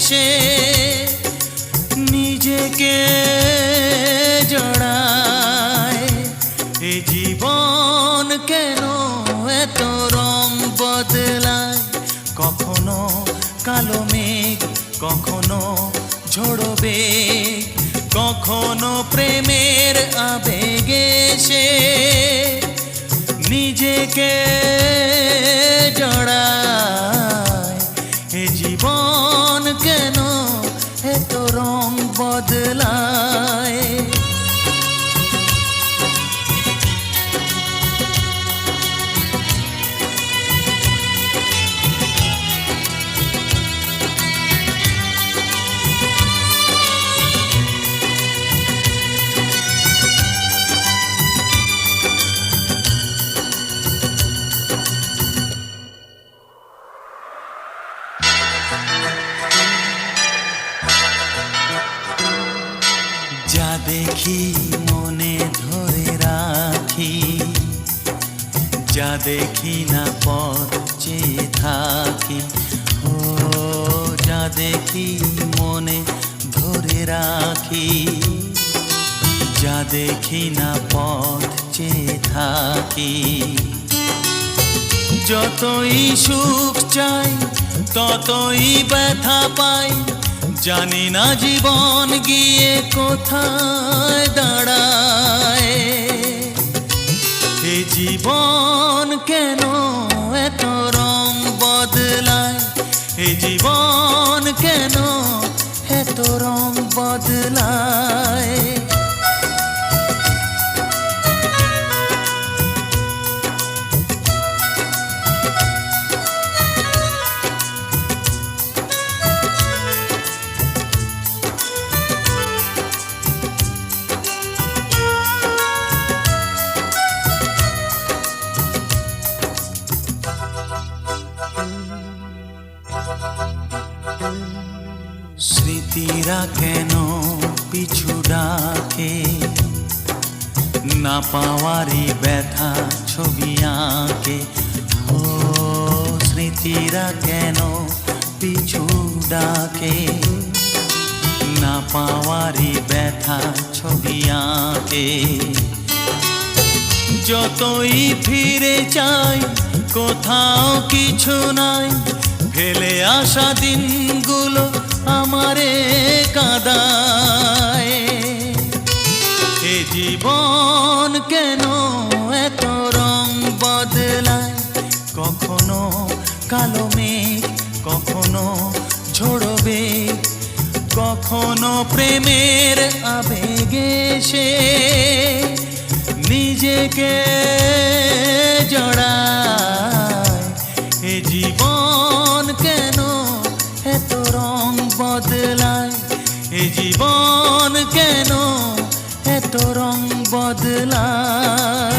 সে নিজেকে জড়ায়। এ জীবন কেন এত রং বদলায়, কখনো কালো মেঘ, কখনো ঝড়ো বেগ, কখনো প্রেমের আবেগে সে নিজেকে জড়ায়। এ জীবন কেন এত রং বদলায়। যা দেখি মনে ধরে রাখি, যা দেখি না পথ চেয়ে থাকি। ও যা দেখি মনে ধরে রাখি, যা দেখি না পথ চেয়ে থাকি। যতই সুখ চাই ততই ব্যথা পাই, জানি না জীবন গিয়ে কোথায় দাঁড়ায়। এ জীবন কেন এত রং বদলায়, এ জীবন কেন এত রং বদলায়। স্মৃতিরা কেন পিছু ডাকে, না পাওয়ারই ব্যথা ছবি আঁকে। ও স্মৃতিরা কেন পিছু ডাকে, না পাওয়ারই ব্যথা ছবি আঁকে। যতই ফিরে চাই কোথাও কিছু নাই, ফেলে আসা দিনগুলো আমারে কাঁদায়। এ জীবন কেন এত রং বদলায়, কখনো কালো মেঘ, কখনো ঝড়ো বেগ, কখনো প্রেমের আবেগে সে নিজেকে জড়ায়। এ জীবন কেন এত রং বদলায়, এ জীবন কেন এত রং বদলায়।